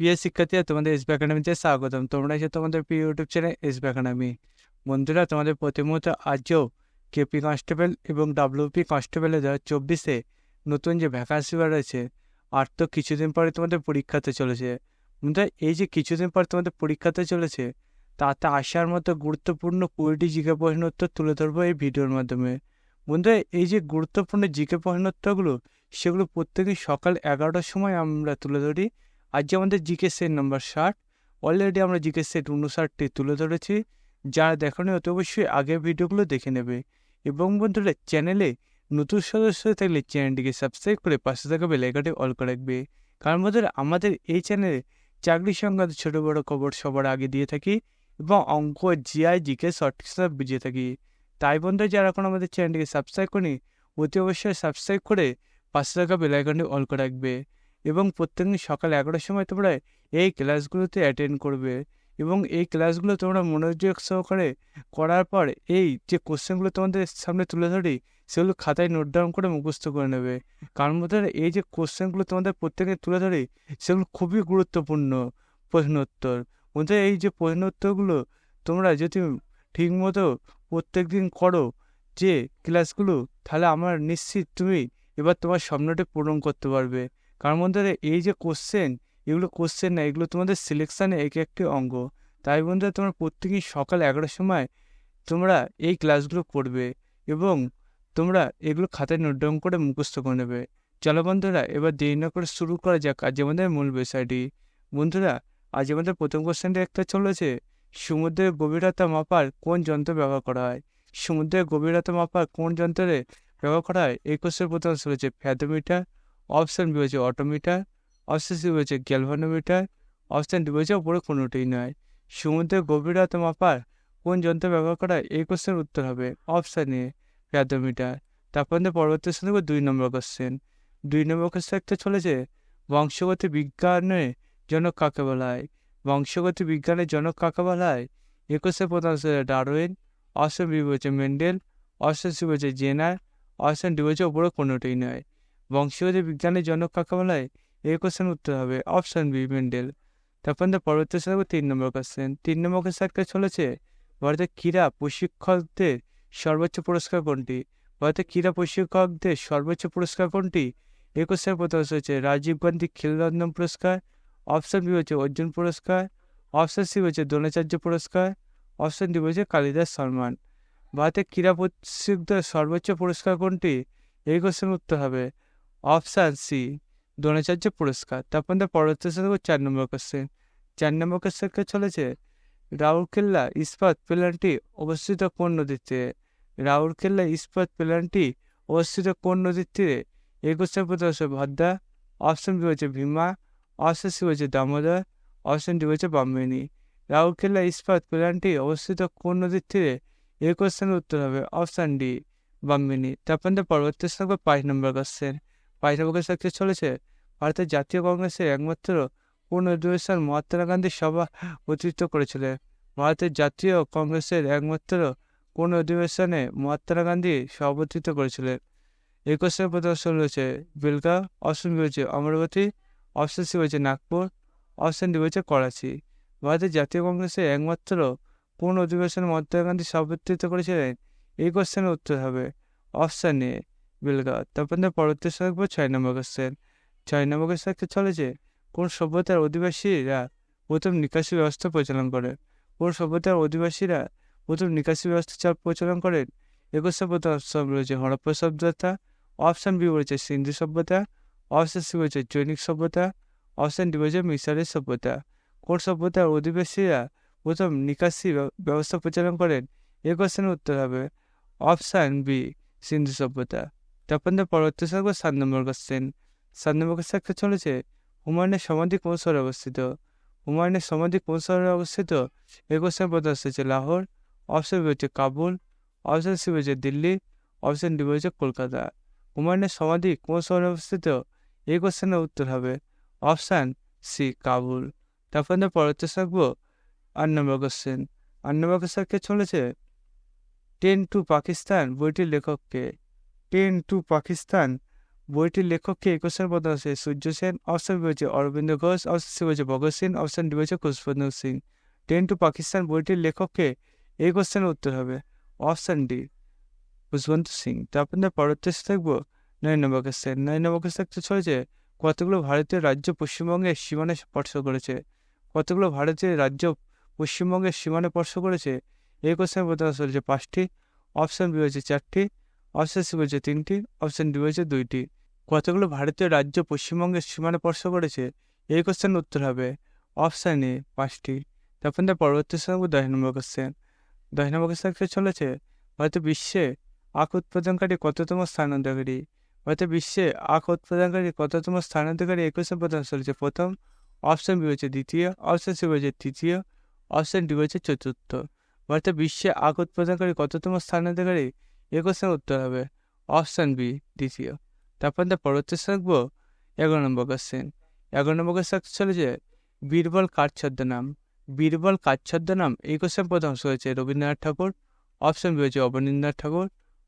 প্রিয় শিক্ষার্থীরা, তোমাদের এসবি একাডেমিতে স্বাগতম। তোমরা এসে তোমাদের প্রিয় ইউটিউব চ্যানেল এসবি একাডেমি। বন্ধুরা, তোমাদের প্রতি মুহূর্তে আজও কেপি কনস্টেবল এবং ডাব্লিউপি কনস্টেবলের 2024-এ নতুন যে ভ্যাকান্সি রয়েছে, আর তো কিছুদিন পরে তোমাদের পরীক্ষাতে চলেছে। বন্ধুরা, এই যে কিছুদিন পর তোমাদের পরীক্ষাতে চলেছে, তাতে আসার মতো গুরুত্বপূর্ণ 20টি জিকে প্রশ্ন উত্তর তুলে ধরবো এই ভিডিওর মাধ্যমে। বন্ধুরা, এই যে গুরুত্বপূর্ণ জিকে প্রশ্ন উত্তরগুলো, সেগুলো প্রত্যেকদিন সকাল 11টার সময় আমরা তুলে ধরি। আজ আমাদের জিকে সেট নম্বর 60। অলরেডি আমরা জিকে সেট 59টি তুলে ধরেছি। যারা দেখোনি অতি অবশ্যই আগের ভিডিওগুলো দেখে নেবে। এবং বন্ধুরা, চ্যানেলে নতুন সদস্য থাকলে চ্যানেলটিকে সাবস্ক্রাইব করে পাশে থাকা বেল আইকনটি অল করে রাখবে। কারণ বন্ধুরা, আমাদের এই চ্যানেলে চাকরি সংক্রান্ত ছোট বড় খবর সবার আগে দিয়ে থাকি এবং অঙ্ক, জিআই, জিকে সঠিক সব বুঝিয়ে থাকি। তাই বন্ধুরা, যারা এখন আমাদের চ্যানেলটিকে সাবস্ক্রাইব করেনি, অতি অবশ্যই সাবস্ক্রাইব করে পাশে থাকা বেল আইকনটি অল করে রাখবে। এবং প্রত্যেকদিন সকাল 11টার সময় তোমরা এই ক্লাসগুলোতে অ্যাটেন্ড করবে। এবং এই ক্লাসগুলো তোমরা মনোযোগ সহকারে করার পর এই যে কোশ্চেনগুলো তোমাদের সামনে তুলে ধরি, সেগুলো খাতায় নোট ডাউন করে মুখস্থ করে নেবে। কারণ বন্ধুরা, এই যে কোশ্চেনগুলো তোমাদের প্রত্যেকে তুলে ধরি, সেগুলো খুবই গুরুত্বপূর্ণ প্রশ্ন উত্তর। বন্ধুরা, এই যে প্রশ্ন উত্তরগুলো তোমরা যদি ঠিকমতো প্রত্যেক দিন করো যে ক্লাসগুলো, তাহলে আমার নিশ্চিত তুমি এবার তোমার স্বপ্নটি পূরণ করতে পারবে। কারণ বন্ধুরা, এই যে কোশ্চেন, এগুলো কোশ্চেন না, এগুলো তোমাদের সিলেকশানে এক একটি অঙ্গ। তাই বন্ধুরা, তোমরা প্রত্যেকেই সকাল 11টার সময় তোমরা এই ক্লাসগুলো করবে এবং তোমরা এগুলো খাতায় নোট ডাউন করে মুখস্থ করে নেবে। চলো বন্ধুরা, এবার দেরি না করে শুরু করা যাক আজ আমাদের মূল বিষয়টি। বন্ধুরা, আজ আমাদের প্রথম কোশ্চেনটা একটা চলেছে, সমুদ্রের গভীরতা মাপার কোন যন্ত্র ব্যবহার করা হয়? সমুদ্রের গভীরতা মাপার কোন যন্ত্রে ব্যবহার করা হয়? এই কোশ্চেনের প্রথম চলেছে ফ্যাথোমিটার, অপশন বি হচ্ছে অটোমিটার, অপশন সি হচ্ছে গ্যালভানোমিটার, অপশন ডি হচ্ছে ওপরে কোনোটাই নয়। সমুদ্রের গভীরতা মাপার কোন যন্ত্র ব্যবহার করা হয়? এই কোশ্চেনের উত্তর হবে অপশন এ ফ্যাথোমিটার। তারপর পরবর্তী শুনব 2 নম্বর কোশ্চেন। 2 নম্বর কোশ্চেন একটা চলেছে, বংশগতি বিজ্ঞানের জনক কাকে বলা হয়? বংশগতি বিজ্ঞানের জনক কাকে বলা হয়? এই কোশ্চেনের প্রথম হচ্ছে ডারউইন, অপশন বি হচ্ছে মেন্ডেল, অপশন সি হচ্ছে জেনার, অপশন ডি হচ্ছে ওপরে কোনোটাই নয়। বংশগতি বিজ্ঞানের জনক কাকে বলা হয়? এই কোশ্চেনের উত্তর হবে অপশন বি মেন্ডেল। তারপর পরবর্তী শুনব 3 নম্বর কোশ্চেন। 3 নম্বর কোশ্চেন একটা চলেছে, ভারতের ক্রীড়া প্রশিক্ষকদের সর্বোচ্চ পুরস্কার কোনটি? ভারতের ক্রীড়া প্রশিক্ষকদের সর্বোচ্চ পুরস্কার কোনটি? এই কোশ্চেনের প্রথম হচ্ছে রাজীব গান্ধী খেলরত্ন পুরস্কার, অপশন বি হচ্ছে অর্জুন পুরস্কার, অপশন সি হচ্ছে দ্রোণাচার্য পুরস্কার, অপশন ডি হচ্ছে কালিদাস সম্মান। ভারতের ক্রীড়া প্রশিক্ষকদের সর্বোচ্চ পুরস্কার কোনটি? এই কোশ্চেনের উত্তর হবে অপশান সি দ্রোণাচার্য পুরস্কার। তারপর পরবর্তী 4 নম্বর কোশ্চেন। 4 নম্বর কোশ্চেন চলেছে, রাউরকেল্লা ইস্পাত প্ল্যান্টটি অবস্থিত কোন নদীর তীরে? রাউরকেল্লা ইস্পাত প্ল্যান্টটি অবস্থিত কোন নদীর তীরে? এই কোশ্চেন প্রথম হচ্ছে ভদ্রা, অপশন বি হচ্ছে ভীমা, অপশন সি হচ্ছে দামোদর, অপশন ডি হচ্ছে ব্রাহ্মণী। রাউরকেল্লা ইস্পাত প্ল্যান্টটি অবস্থিত কোন নদীর তীরে? এই কোশ্চেনের উত্তর হবে অপশন ডি ব্রাহ্মণী। তারপর পরবর্তী 5 নম্বর কোশ্চেন। 5 নম্বর কোশ্চেন চলেছে, ভারতের জাতীয় কংগ্রেসের একমাত্র কোন অধিবেশন মহাত্মা গান্ধী সভাপতিত্ব করেছিলেন? ভারতের জাতীয় কংগ্রেসের একমাত্র কোন অধিবেশনে মহাত্মা গান্ধী সভাপতিত্ব করেছিলেন? এই কোশ্চেনের প্রথম অপশন রয়েছে বেলগাঁও, অপশন বি হচ্ছে অমরাবতী, অপশন সি হচ্ছে নাগপুর, অপশন ডি হচ্ছে করাচি। ভারতের জাতীয় কংগ্রেসের একমাত্র কোন অধিবেশনে মহাত্মা গান্ধী সভাপতিত্ব করেছিলেন? এই কোশ্চেনের উত্তর হবে অপশন এ বেলগাঁও। তারপর পরবর্তী 6 নম্বর কোশ্চেন। 6 নম্বর কোশ্চেন চলেছে, কোন সভ্যতার অধিবাসীরা প্রথম নিকাশি ব্যবস্থা পরিচালনা করে? কোন সভ্যতার অধিবাসীরা প্রথম নিকাশি ব্যবস্থা পরিচালনা করেন? একুশে প্রথম অপশন রয়েছে হরপ্পা সভ্যতা, অপশন বি রয়েছে সিন্ধু সভ্যতা, অপশন সি রয়েছে জৈনিক সভ্যতা, অপশন ডি রয়েছে মিশরের সভ্যতা। কোন সভ্যতার অধিবাসীরা প্রথম নিকাশি ব্যবস্থা পরিচালনা করেন? এই কোশ্চেনের উত্তর হবে অপশান বি সিন্ধু সভ্যতা। তারপর পরবর্তী 7 নম্বর কোশ্চেন। 7 নম্বর কোশ্চেন চলেছে, হুমায়ুনের সমাধি কোন শহরে অবস্থিত? হুমায়ুনের সমাধি কোন শহরে অবস্থিত? এই কোশ্চেনের প্রথম হচ্ছে লাহোর, অপশন বি হচ্ছে কাবুল, অপশন সি হচ্ছে দিল্লি, অপশন ডি হচ্ছে কলকাতা। হুমায়ুনের সমাধি কোন শহরে অবস্থিত? এই কোশ্চেনের উত্তর হবে অপশান সি কাবুল। তারপর পরবর্তী 8 নম্বর কোশ্চেন। 8 নম্বর কোশ্চেন চলেছে, 10 to পাকিস্তান বইটির লেখককে? 10 to পাকিস্তান বইটির লেখককে এই কোশ্চেন প্রশ্ন আছে সূর্য সেন, অপশন বি হচ্ছে অরবিন্দ ঘোষ, অপশন সি হচ্ছে ভগৎ সিং, অপশন ডি হচ্ছে খুশবন্ত সিং। ট্রেন টু পাকিস্তান বইটির লেখককে এই কোশ্চেনের উত্তর হবে অপশন ডি খুশবন্ত সিং। তারপর পরবর্তী থাকবো 9 নম্বর কোশ্চেন। 9 নম্বর কোশ্চেন চলেছে কতগুলো ভারতীয় রাজ্য পশ্চিমবঙ্গের সীমানা স্পর্শ করেছে? কতগুলো ভারতীয় রাজ্য পশ্চিমবঙ্গের সীমানা স্পর্শ করেছে? এই কোশ্চেন প্রশ্ন চলেছে 5টি, অপশন বি হচ্ছে 4টি, অপশন সি হচ্ছে 3টি, অপশন ডি হচ্ছে 2টি। কতগুলো ভারতীয় রাজ্য পশ্চিমবঙ্গের সীমানা স্পর্শ করেছে? এই কোশ্চেন উত্তর হবে অপশন এ 5টি। তারপর পরবর্তী থাকবো 10 নম্বর কোশ্চেন। 10 নম্বর কোশ্চেন চলেছে ভারতের বিশ্বে আখ উৎপাদনকারী কততম স্থান অধিকারী? ভারতের বিশ্বে আখ উৎপাদনকারী কততম স্থান অধিকারী? 21 প্রদান চলেছে প্রথম, অপশন বি হচ্ছে দ্বিতীয়, অপশন সি হচ্ছে তৃতীয়, অপশন ডি হচ্ছে চতুর্থ। ভারতের বিশ্বে আখ উৎপাদনকারী কততম স্থান অধিকারী? 21 উত্তর হবে অপশন বি দ্বিতীয়। তারপর পরবর্তী থাকবো 11 নম্বর কোশ্চেন। 11 নম্বর কোশ্চেন চলেছে বীরবল কার ছদ্মনাম? বীরবল কার ছদ্মনাম? এই কোশ্চেন প্রথম হয়েছে রবীন্দ্রনাথ ঠাকুর, অপশন বি হচ্ছে অবনীন্দ্রনাথ ঠাকুর,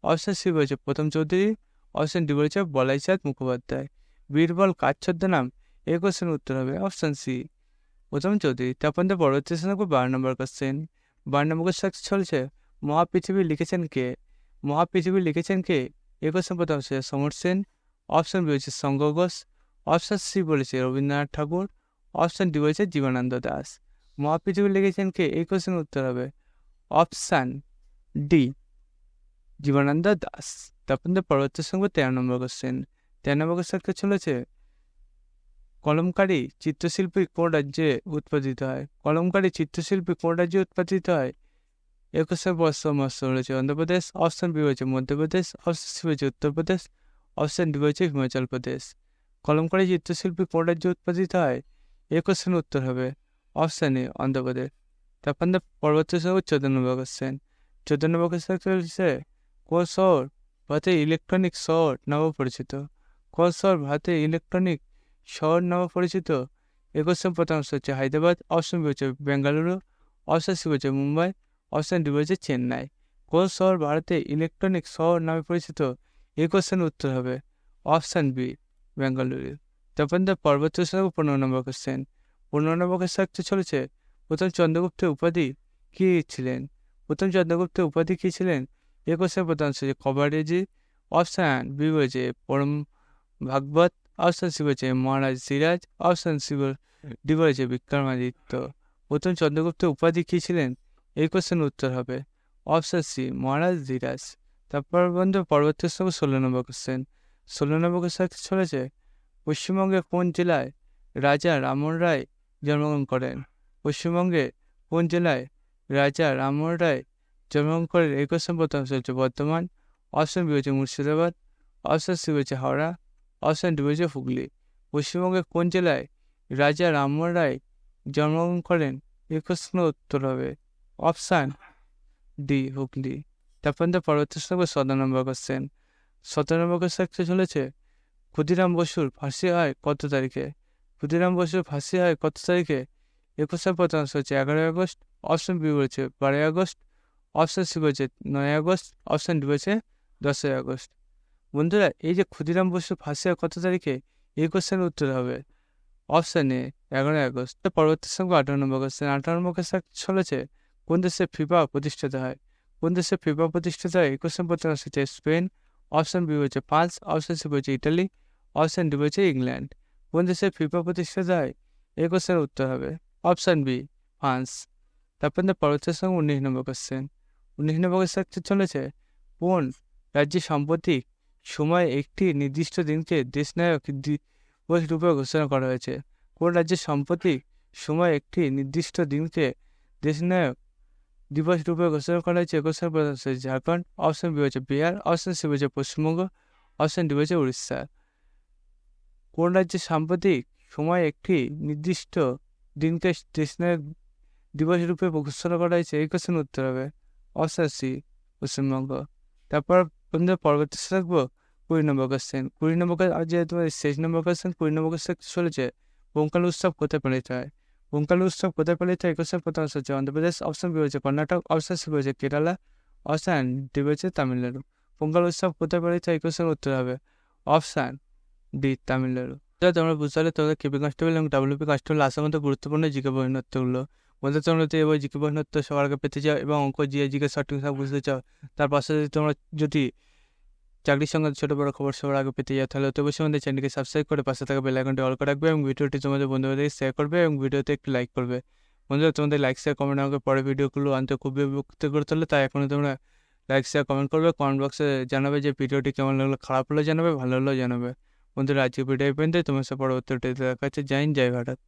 অপশন সি হচ্ছে প্রথম চৌধুরী, অপশন ডি হচ্ছে বলাইচাঁদ মুখোপাধ্যায়। বীরবল কার ছদ্মনাম? এই কোশ্চেন উত্তর হবে অপশন সি প্রথম চৌধুরী। তারপর পরবর্তী থাকবো 12 নম্বর কোশ্চেন। 12 নম্বর কোশ্চেন চলছে মহাপৃথিবী লিখেছেন কে? মহাপৃথিবী লিখেছেন কে? এই কোশ্চেন প্রথম হচ্ছে সমর সেন, অপশন বি হচ্ছে শঙ্খ ঘোষ, অপশন সি বলেছে রবীন্দ্রনাথ ঠাকুর, অপশন ডি হচ্ছে জীবনানন্দ দাস। মহাপৃথিবী লিখেছেন কে? এই কোশ্চেন উত্তর হবে অপশান ডি জীবনানন্দ দাস। তারপর পরবর্তী সঙ্গে 13 নম্বর কোশ্চেন। 13 নম্বর কোশ্চেন চলেছে কলমকারী চিত্রশিল্পী কোন রাজ্যে উৎপাদিত হয়? কলমকারী চিত্রশিল্পী কোন রাজ্যে উৎপাদিত হয়? 21 পরামর্শ রয়েছে অন্ধ্রপ্রদেশ, অপশন বি হচ্ছে মধ্যপ্রদেশ, অপশন সি হচ্ছে উত্তরপ্রদেশ, অপশন ডি হচ্ছে হিমাচল প্রদেশ। কলমকারী চিত্রশিল্পী কোন রাজ্যে উৎপাদিত হয়? 21 উত্তর হবে অপশন এ অন্ধ্রপ্রদেশ। তারপর পরবর্তী সঙ্গে 14 নম্বর কোশ্চেন। 14 নম্বর কোশ্চেন চলছে কোন শহর ভারতের ইলেকট্রনিক শহর নামে পরিচিত? কোন শহর ভারতের ইলেকট্রনিক শহর নামে পরিচিত? 21 প্রথম হচ্ছে হায়দ্রাবাদ, অপশন বি হচ্ছে বেঙ্গালুরু, অপশন সি হচ্ছে মুম্বাই, অপশন ডি হচ্ছে চেন্নাই। কোন শহর ভারতের ইলেকট্রনিক শহর নামে পরিচিত? এই কোশ্চেন উত্তর হবে অপশন বি বেঙ্গালুরু। তারপর পরবর্তী 15 নম্বর কোশ্চেন। 15 নম্বর কোশ্চেন চলেছে প্রথম চন্দ্রগুপ্তের উপাধি কি ছিলেন? প্রথম চন্দ্রগুপ্তের উপাধি কি ছিলেন? এই কোশ্চেন প্রধান হচ্ছে কবারেজি, অপশন বি হচ্ছে পরম ভাগবত, অপশন সি হচ্ছে মহারাজ সিরাজ, অপশন সি ডি হচ্ছে বিক্রমাদিত্য। প্রথম চন্দ্রগুপ্তের উপাধি কি ছিলেন? এই কোশ্চেন উত্তর হবে অপশন সি মহারাজ ধীরাজ। তারপর বন্ধু পরবর্তী 16 নম্বর কোশ্চেন। 16 নম্বর কোশ্চেন চলেছে পশ্চিমবঙ্গের কোন জেলায় রাজা রামমোহন রায় জন্মগ্রহণ করেন? পশ্চিমবঙ্গে কোন জেলায় রাজা রামমোহন রায় জন্মগ্রহণ করেন? এই কোশ্চেন প্রথম চলছে বর্ধমান, অপশন বি হচ্ছে মুর্শিদাবাদ, অপশন সি হচ্ছে হাওড়া, অপশন ডি হচ্ছে হুগলি। পশ্চিমবঙ্গের কোন জেলায় রাজা রামমোহন রায় জন্মগ্রহণ করেন? এই কোশ্চেনের উত্তর হবে অপশান ডি হুগলি। তারপর পরবর্তী 17 নম্বর কোশ্চেন। 17 নম্বর কোশ্চেন চলেছে ক্ষুদিরাম বসুর ফাঁসি হয় কত তারিখে? ক্ষুদিরাম বসুর ফাঁসি হয় কত তারিখে? 21 প্রথম হচ্ছে 11 আগস্ট, অপশন বি হচ্ছে 12 আগস্ট, অপশন সি হচ্ছে 9 আগস্ট, অপশন ডি হচ্ছে 10 আগস্ট। বন্ধুরা এই যে ক্ষুদিরাম বসুর ফাঁসি হয় কত তারিখে? এই কোশ্চেনের উত্তর হবে অপশন এ 11 আগস্ট। পরবর্তী সঙ্গে 18 নম্বর কোশ্চেন। 18 নম্বর কোশ্চেন চলেছে কোন দেশে ফিফা প্রতিষ্ঠিত হয়? কোন দেশে ফিফা প্রতিষ্ঠিত হয়? এই কোশ্চেন প্রথম হচ্ছে স্পেন, অপশন বি হচ্ছে ফ্রান্স, অপশন সি হচ্ছে ইটালি, অপশন ডি হচ্ছে ইংল্যান্ড। কোন দেশে ফিফা প্রতিষ্ঠিত হয়? এই কোশ্চেনের উত্তর হবে অপশন বি ফ্রান্স। তারপর পরবর্তী সঙ্গে 19 নম্বর কোশ্চেন। 19 নম্বর কোশ্চেন চলেছে কোন রাজ্যে সাম্প্রতিক সময়ে একটি নির্দিষ্ট দিনকে দেশনায়ক দিবস রূপে ঘোষণা করা হয়েছে? কোন রাজ্যের সাম্প্রতিক সময় একটি নির্দিষ্ট দিনকে দেশনায়ক দিবস রূপে ঘোষণা করা হয়েছে? কোশ্চেন প্রধান হচ্ছে ঝাড়খণ্ড, অপশন বি হচ্ছে বিহার, অপশন সি হচ্ছে পশ্চিমবঙ্গ, অপশন ডি হচ্ছে উড়িষ্যা। কোন রাজ্যের সাম্প্রতিক সময় একটি নির্দিষ্ট দিনকে দেশনায়ক দিবস রূপে ঘোষণা করা হয়েছে? এই কোশ্চেন উত্তর হবে অপশন সি পশ্চিমবঙ্গ। তারপর পরবর্তী থাকবো 20 নম্বর কোশ্চেন। 20 নম্বর যে তোমার শেষ নম্বর কোশ্চেন। 20 নম্বর কোশ্চেন চলেছে পোঙ্কাল উৎসব কোথায় পালিত হয়? পোঙ্কাল উৎসব কোথায় পালিত হয়? কোশ্চেন প্রথম হচ্ছে অন্ধ্রপ্রদেশ, অপশন বি হচ্ছে কর্ণাটক, অপশন সি হচ্ছে কেরালা, অপশন ডি হচ্ছে তামিলনাড়ু। পোঙ্কাল উৎসব কোথায় পালিত হয়? কোশ্চেন উত্তর হবে অপশন ডি তামিলনাড়ু। তাহলে তোমরা বুঝতে পারলে তোমাদের কেপি কনস্টেবল এবং ডাব্লিউপি কনস্টেবল আসার মতো গুরুত্বপূর্ণ জিকে বহির্নত্যগুলো। বন্ধু তোমরা যদি এবার জিকে বহির্নত্য সবার আগে পেতে চাও এবং অঙ্ক জিকে সঠিক সব বুঝতে চাও, তার পাশে যদি তোমরা যদি চাকরির সঙ্গে ছোটো বড়ো খবর সবার আগে পেতে যাও, তাহলে অবশ্যই আমাদের চ্যানেলকে সাবস্ক্রাইব করে পাশে থাকা বেল আইকনটি অল করে রাখবে এবং ভিডিওটি তোমাদের বন্ধুবান্ধবদের শেয়ার করবে এবং ভিডিওতে একটু লাইক করবে। বন্ধুরা তোমাদের লাইক শেয়ার কমেন্ট আমাকে পরে ভিডিওগুলো আনতে খুবই বিরক্ত করে তোলে, তাই এখনও তোমরা লাইক শেয়ার কমেন্ট করবে, কমেন্ট বক্সে জানাবে যে ভিডিওটি কেমন লাগলো, খারাপ হলেও জানাবে, ভালো হলেও জানাবে। বন্ধুরা আজকে ভিডিও পর্যন্ত, তোমার সাথে পরবর্তী দেখা হচ্ছে। জয় হিন্দ, জয় ভারত।